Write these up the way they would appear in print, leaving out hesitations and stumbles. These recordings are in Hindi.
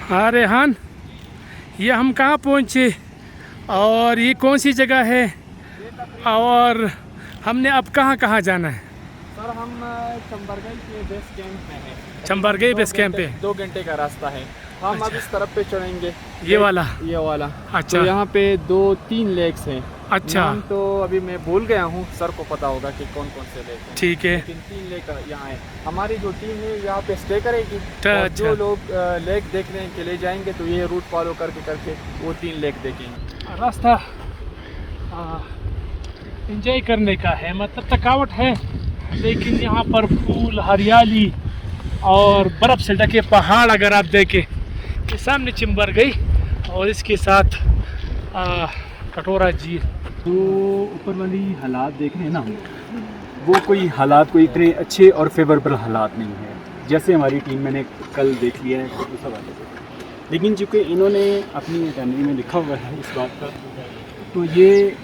हाँ रेहान, ये हम कहाँ पहुँचे और ये कौन सी जगह है और हमने अब कहाँ कहाँ जाना है? सर हम चंबरगई के बेस कैंप में हैं। चंबरगई बेस कैंप पे 2 घंटे का रास्ता है। हम अब इस तरफ पे चढ़ेंगे। ये वाला? अच्छा। तो यहाँ पे 2-3 लेक्स हैं। अच्छा। नाम तो अभी मैं भूल गया हूँ, सर को पता होगा कि कौन कौन से लेक हैं। ठीक है। लेकिन 3 लेक यहाँ है। हमारी जो टीम है यहाँ पे स्टे करेगी और अच्छा। जो लोग लेक देखने के लिए जाएंगे तो ये रूट फॉलो करके करके वो 3 लेक देखेंगे। रास्ता एंजॉय करने का है, मतलब थकावट है, लेकिन यहाँ पर फूल, हरियाली और बर्फ़ से ढके पहाड़ अगर आप देखें, ये सामने चिंबरगई और इसके साथ कटोरा झील। तो ऊपर वाली हालात देख रहे हैं ना हम, वो कोई हालात कोई इतने अच्छे और फेवरेबल हालात नहीं है जैसे हमारी टीम मैंने कल देख लिया है तो सब आते थे। लेकिन चूँकि इन्होंने अपनी कैनरी में लिखा हुआ है इस बात का, तो ये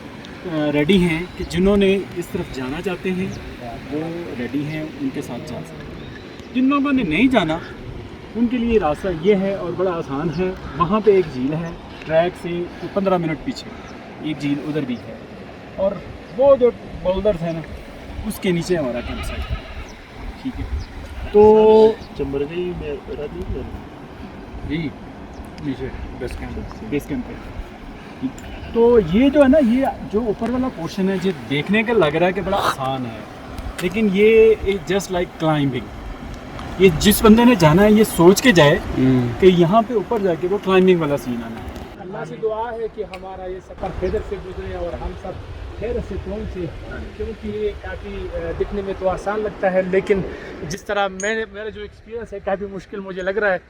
रेडी हैं कि जिन्होंने इस तरफ जाना चाहते हैं वो रेडी हैं, उनके साथ जा सकते हैं। जिन लोगों ने नहीं जाना उनके लिए रास्ता ये है और बड़ा आसान है। वहाँ पे एक झील है, ट्रैक से 15 मिनट पीछे एक झील उधर भी है, और वो जो बोल्डर्स है ना उसके नीचे हमारा कैंप साइट है। ठीक है, तो चंबरगई में जी नीचे बेस कैंप पे। तो ये जो है ना, ये जो ऊपर वाला पोर्शन है, ये देखने का लग रहा है कि बड़ा आसान है, लेकिन ये जस्ट लाइक क्लाइंबिंग। ये जिस बंदे ने जाना है ये सोच के जाए कि यहाँ पे ऊपर जाके वो क्लाइंबिंग वाला सीन आना है। अल्लाह से दुआ है कि हमारा ये सफ़र खैर से गुजरे और हम सब खैर से पहुँचे, क्योंकि ये काफ़ी दिखने में तो आसान लगता है, लेकिन जिस तरह मेरा जो एक्सपीरियंस है काफ़ी मुश्किल मुझे लग रहा है।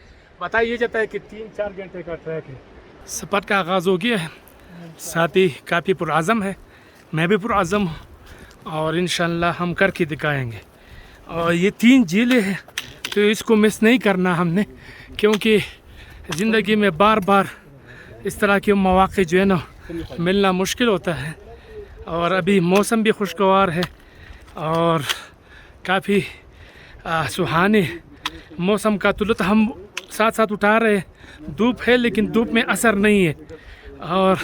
बताया जाता है कि 3-4 घंटे का ट्रैक है। सफ़र का आगाज़ हो गया है, साथ ही काफ़ी पुरआज़म है, मैं भी पुरआज़म हूँ और इंशाअल्लाह हम करके दिखाएंगे। और ये 3 झीलें हैं तो इसको मिस नहीं करना हमने, क्योंकि ज़िंदगी में बार बार इस तरह के मौक़े जो है ना मिलना मुश्किल होता है। और अभी मौसम भी खुशगवार है और काफ़ी सुहाने मौसम का तो लुत्फ़ हम साथ साथ उठा रहे हैं। धूप है लेकिन धूप में असर नहीं है और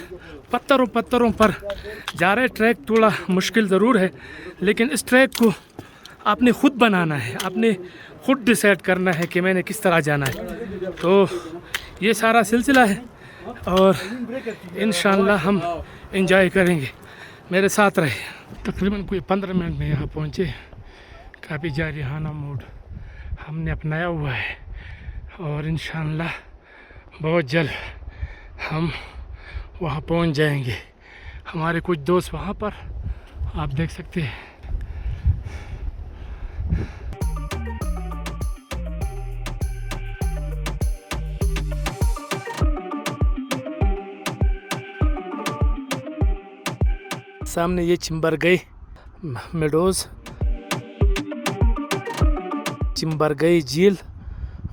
पत्थरों पर जा रहे। ट्रैक थोड़ा मुश्किल ज़रूर है, लेकिन इस ट्रैक को आपने ख़ुद बनाना है, आपने ख़ुद डिसाइड करना है कि मैंने किस तरह जाना है। तो ये सारा सिलसिला है और इंशाअल्लाह हम एंजॉय करेंगे, मेरे साथ रहे। तकरीबन कोई 15 मिनट में यहाँ पहुँचे। काफ़ी जारिहाना मूड हमने अपनाया हुआ है और इंशाअल्लाह बहुत जल्द हम वहाँ पहुँच जाएंगे। हमारे कुछ दोस्त वहाँ पर आप देख सकते हैं। सामने ये चिंबरगई मेडोज़, चिंबरगई झील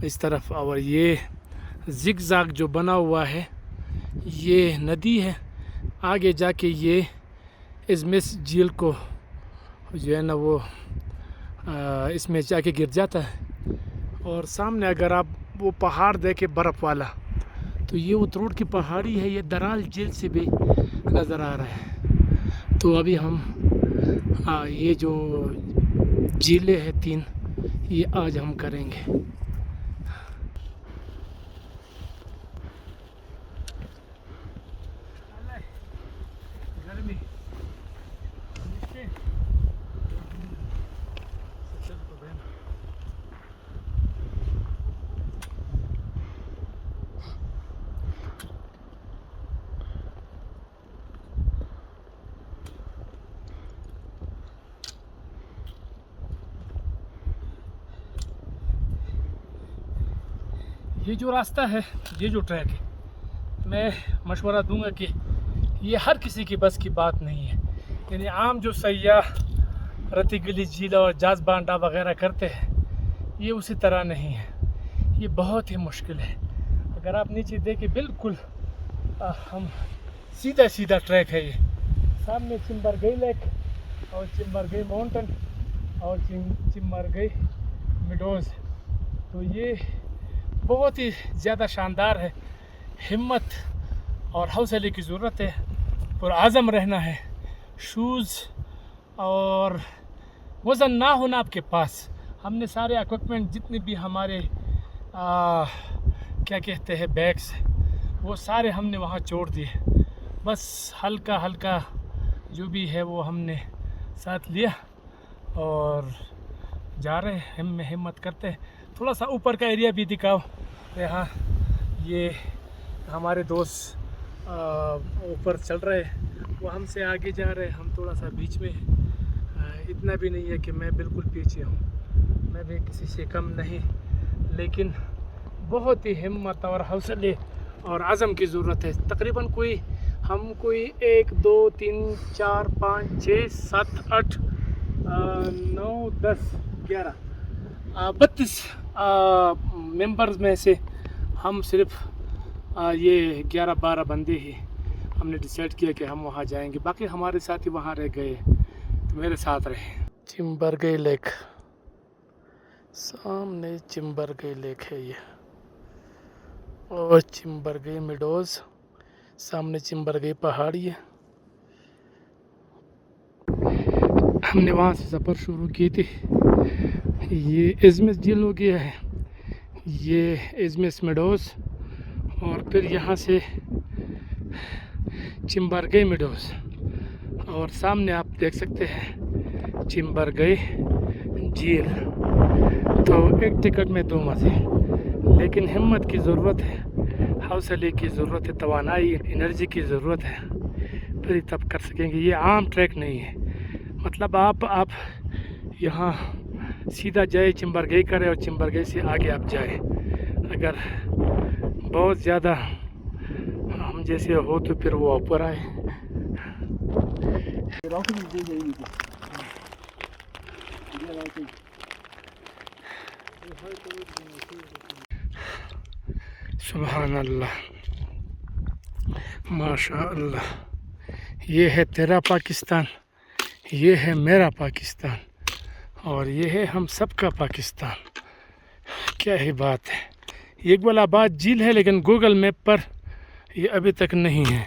इस तरफ, और ये जिगज़ैग जो बना हुआ है ये नदी है। आगे जाके ये इज़मिस झील को जो है ना वो इसमें जाके गिर जाता है। और सामने अगर आप वो पहाड़ देखें बर्फ़ वाला, तो ये उतरोड़ की पहाड़ी है, ये दराल झील से भी नज़र आ रहा है। तो अभी हम ये जो झीलें हैं 3, ये आज हम करेंगे। ये जो रास्ता है, ये जो ट्रैक है, मैं मशवरा दूंगा कि ये हर किसी की बस की बात नहीं है। यानी आम जो सयाह रती गली झील और जाज बांडा वगैरह करते हैं, ये उसी तरह नहीं है। ये बहुत ही मुश्किल है। अगर आप नीचे देखें बिल्कुल हम सीधा ट्रैक है। ये सामने चिंबरगई लेक और चिंबरगई माउंटेन और चिंबरगई मेडोज़। तो ये बहुत ही ज़्यादा शानदार है। हिम्मत और हौसले की ज़रूरत है, पुरआज़म रहना है। शूज़ और वज़न ना होना आपके पास। हमने सारे इक्विपमेंट जितने भी हमारे क्या कहते हैं बैग्स, वो सारे हमने वहाँ छोड़ दिए। बस हल्का हल्का जो भी है वो हमने साथ लिया और जा रहे हैं। हम हिम्मत करते हैं। थोड़ा सा ऊपर का एरिया भी दिखाओ। यहाँ ये हमारे दोस्त ऊपर चल रहे हैं, वो हमसे आगे जा रहे हैं, हम थोड़ा सा बीच में हैं। इतना भी नहीं है कि मैं बिल्कुल पीछे हूँ, मैं भी किसी से कम नहीं, लेकिन बहुत ही हिम्मत और हौसले और आज़म की ज़रूरत है। तकरीबन कोई 1 2 3 4 5 6 7 8 9 10 11 32 मेंबर्स में से हम सिर्फ ये 11-12 बंदे ही हमने डिसाइड किया कि हम वहाँ जाएंगे। बाकी हमारे साथी वहाँ रह गए, तो मेरे साथ रहे। चिम्बरगई लेक, सामने चिम्बरगई लेक है ये, और चिम्बरगई मेडोज़, सामने चिम्बरगई पहाड़ी है। हमने वहाँ से सफ़र शुरू की थी। ये इज़मिस झील हो गया है, ये इज़मिस मेडोज़, और फिर यहाँ से चिम्बरगई मेडोज़, और सामने आप देख सकते हैं चिम्बरगई झील। तो एक टिकट में 2 मज़े, लेकिन हिम्मत की ज़रूरत है, हौसले की ज़रूरत है, तवानाई एनर्जी की ज़रूरत है, फिर तब कर सकेंगे। ये आम ट्रैक नहीं है, मतलब आप यहाँ सीधा जाए चिम्बरगई करें और चिम्बरगई से आगे आप जाए। अगर बहुत ज़्यादा हम जैसे हो तो फिर वो ऊपर आए। सुभान अल्लाह, माशा अल्लाह। ये है तेरा पाकिस्तान, ये है मेरा पाकिस्तान, और ये है हम सबका पाकिस्तान। क्या ही बात है। ये गुलाबाद झील है, लेकिन गूगल मैप पर ये अभी तक नहीं है,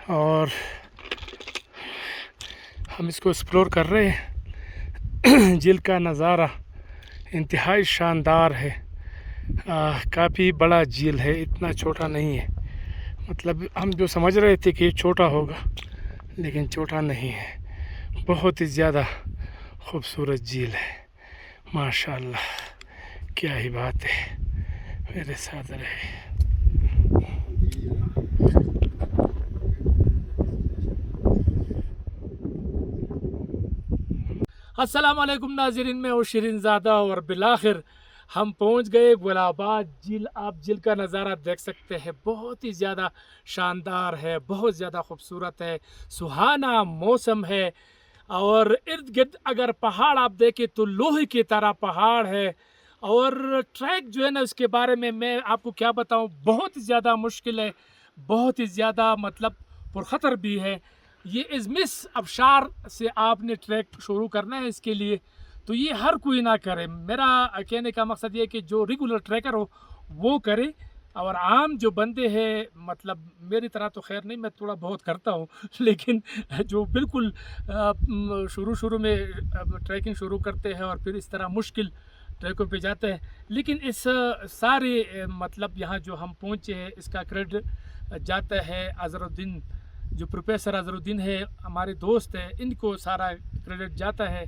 और हम इसको एक्सप्लोर कर रहे हैं। झील का नज़ारा इंतहाई शानदार है। काफ़ी बड़ा झील है, इतना छोटा नहीं है। मतलब हम जो समझ रहे थे कि ये छोटा होगा, लेकिन छोटा नहीं है। बहुत ही ज़्यादा खूबसूरत झील है, माशाअल्लाह। क्या ही बात है। मेरे साथ रहे। अस्सलाम वालेकुम नाज़रीन, मैं हूँ शिरीन ज़ादा, और बिलाखिर हम पहुँच गए गुलाबाद झील। आप झील का नज़ारा देख सकते हैं, बहुत ही ज़्यादा शानदार है, बहुत ज़्यादा खूबसूरत है, सुहाना मौसम है, और इर्द गिर्द अगर पहाड़ आप देखें तो लोहे की तरह पहाड़ है। और ट्रैक जो है ना, उसके बारे में मैं आपको क्या बताऊं, बहुत ही ज़्यादा मुश्किल है, बहुत ही ज़्यादा मतलब पुरखतर भी है। ये इज़मिस अबशार से आपने ट्रैक शुरू करना है, इसके लिए तो ये हर कोई ना करे। मेरा कहने का मकसद ये है कि जो रेगुलर ट्रैकर हो वो करे, और आम जो बंदे हैं, मतलब मेरी तरह तो खैर नहीं, मैं थोड़ा बहुत करता हूँ, लेकिन जो बिल्कुल शुरू में ट्रैकिंग शुरू करते हैं और फिर इस तरह मुश्किल ट्रैकों पे जाते हैं। लेकिन इस सारे मतलब यहाँ जो हम पहुँचे हैं, इसका क्रेडिट जाता है अज़रुद्दीन, जो प्रोफेसर अज़रुद्दीन है, हमारे दोस्त हैं, इनको सारा क्रेडिट जाता है।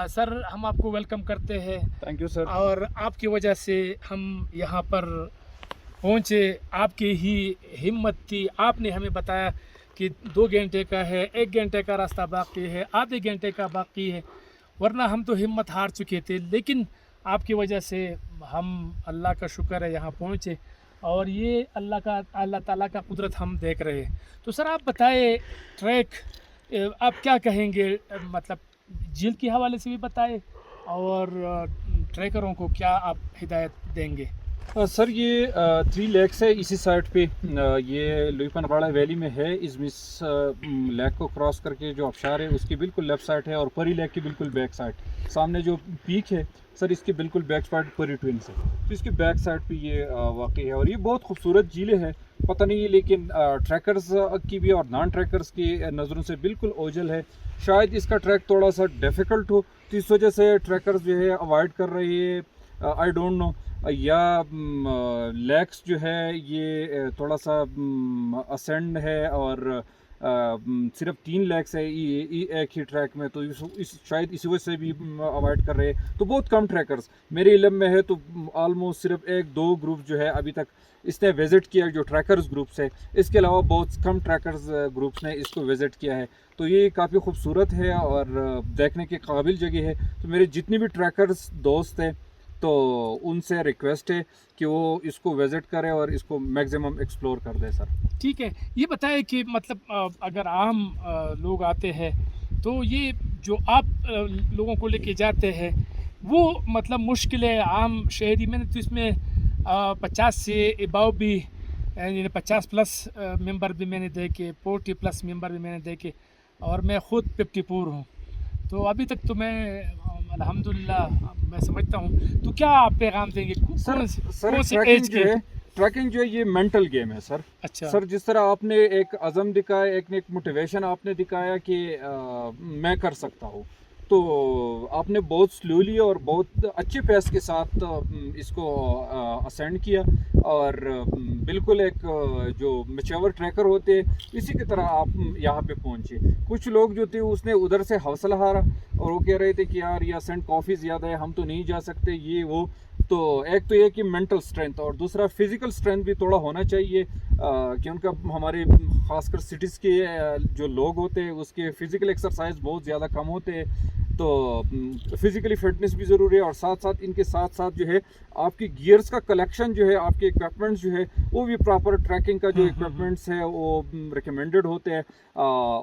सर, हम आपको वेलकम करते हैं। Thank you sir. और आपकी वजह से हम यहाँ पर पहुँचे, आपकी ही हिम्मत थी। आपने हमें बताया कि 2 घंटे का है, 1 घंटे का रास्ता बाकी है, आधे घंटे का बाकी है, वरना हम तो हिम्मत हार चुके थे। लेकिन आपकी वजह से हम, अल्लाह का शुक्र है, यहाँ पहुँचे, और ये अल्लाह ताला का कुदरत हम देख रहे हैं। तो सर आप बताएं, ट्रैक आप क्या कहेंगे, मतलब झील के हवाले से भी बताएं, और ट्रैकरों को क्या आप हिदायत देंगे? सर, ये 3 लेक्स है इसी साइड पे। ये लुईपनवाड़ा वैली में है। इज़मिस लेक को क्रॉस करके जो आबशार है उसकी बिल्कुल लेफ़्ट साइड है, और परी लेक की बिल्कुल बैक साइड। सामने जो पीक है सर इसकी बिल्कुल बैक साइड पूरी ट्विंस है, तो इसकी बैक साइड पे ये वाकई है। और ये बहुत खूबसूरत झीलें हैं, पता नहीं लेकिन ट्रैकर्स की भी और नॉन ट्रैकर्स की नज़रों से बिल्कुल ओझल है। शायद इसका ट्रैक थोड़ा सा डिफ़िकल्ट हो, तो इस वजह से ट्रैकर्स जो है अवॉइड कर रहे हैं, आई डोंट नो। या लेक्स जो है ये थोड़ा सा असेंड है और सिर्फ 3 लेक्स है एक ही ट्रैक में, तो शायद इसी वजह से भी अवॉइड कर रहे हैं। तो बहुत कम ट्रैकर्स मेरे इल्म में है, तो ऑलमोस्ट सिर्फ 1-2 ग्रुप जो है अभी तक इसने विज़िट किया, जो ट्रैकर्स ग्रुप्स है। इसके अलावा बहुत कम ट्रैकर्स ग्रुप्स ने इसको विज़िट किया है। तो ये काफ़ी खूबसूरत है और देखने के काबिल जगह है। तो मेरे जितने भी ट्रैकर्स दोस्त हैं तो उनसे रिक्वेस्ट है कि वो इसको विज़िट करें और इसको मैक्सिमम एक्सप्लोर कर दें सर। ठीक है, ये बताएं कि मतलब अगर आम लोग आते हैं तो ये जो आप लोगों को लेके जाते हैं वो मतलब मुश्किल है आम शहरी में, तो इसमें 50 से अबाव भी यानी 50+ मेंबर भी मैंने देखे, 40+ मेंबर भी मैंने देखे, और मैं ख़ुद 54 हूँ। तो अभी तक तो मैं अल्हम्दुलिल्लाह मैं समझता हूँ। तो क्या आप पैगाम देंगे? कौन सी एज के? ट्रैकिंग जो है ये मेंटल गेम है सर। अच्छा सर, जिस तरह आपने एक अज़म दिखाया, एक मोटिवेशन आपने दिखाया कि मैं कर सकता हूँ, तो आपने बहुत स्लोली और बहुत अच्छे पेस के साथ इसको असेंड किया और बिल्कुल एक जो मैच्योर ट्रैकर होते हैं इसी की तरह आप यहाँ पे पहुँचे। कुछ लोग जो थे उसने उधर से हौसला हारा और वो कह रहे थे कि यार ये असेंड काफ़ी ज़्यादा है, हम तो नहीं जा सकते, ये वो। तो एक तो ये कि मेंटल स्ट्रेंथ और दूसरा फिज़िकल स्ट्रेंथ भी थोड़ा होना चाहिए, कि उनका हमारे ख़ासकर सिटीज़ के जो लोग होते हैं उसके फ़िज़िकल एक्सरसाइज बहुत ज़्यादा कम होते हैं, तो फिज़िकली फिटनेस भी ज़रूरी है। और साथ साथ इनके साथ साथ जो है आपकी गियर्स का कलेक्शन जो है, आपके इक्विपमेंट्स जो है वो भी प्रॉपर ट्रैकिंग का जो इक्विपमेंट्स है वो रिकमेंडेड होते हैं,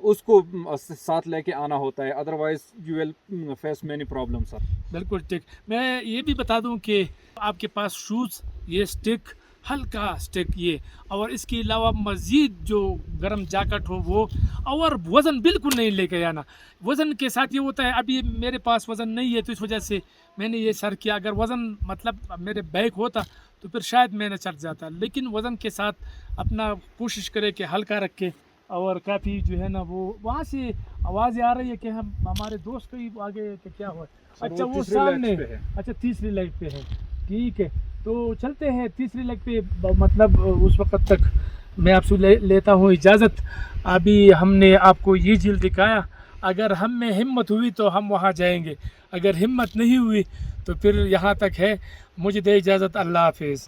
उसको साथ लेके आना होता है, otherwise you will face many problem sir. बिल्कुल ठीक। मैं ये भी बता दूं कि आपके पास शूज़, ये स्टिक, हल्का स्टिक ये, और इसके अलावा मज़ीद जो गर्म जैकेट हो वो, और वज़न बिल्कुल नहीं लेके आना। वज़न के साथ ये होता है, अभी मेरे पास वज़न नहीं है तो इस वजह से मैंने ये सर किया। अगर वज़न मतलब मेरे बैग होता तो फिर शायद मैं न चढ़ जाता, लेकिन वज़न के साथ अपना कोशिश करें कि हल्का रखें। और काफ़ी जो है ना वो वहाँ से आवाज़ें आ रही है कि हम हमारे दोस्त कहीं आगे कि क्या हुआ। अच्छा वो सामने, अच्छा तीसरी लाइट पे है, ठीक है। तो चलते हैं तीसरी लेग पे, मतलब उस वक्त तक मैं आपसे लेता हूँ इजाज़त। अभी हमने आपको ये झील दिखाया, अगर हम में हिम्मत हुई तो हम वहाँ जाएंगे, अगर हिम्मत नहीं हुई तो फिर यहाँ तक है। मुझे दे इजाज़त, अल्लाह हाफिज़।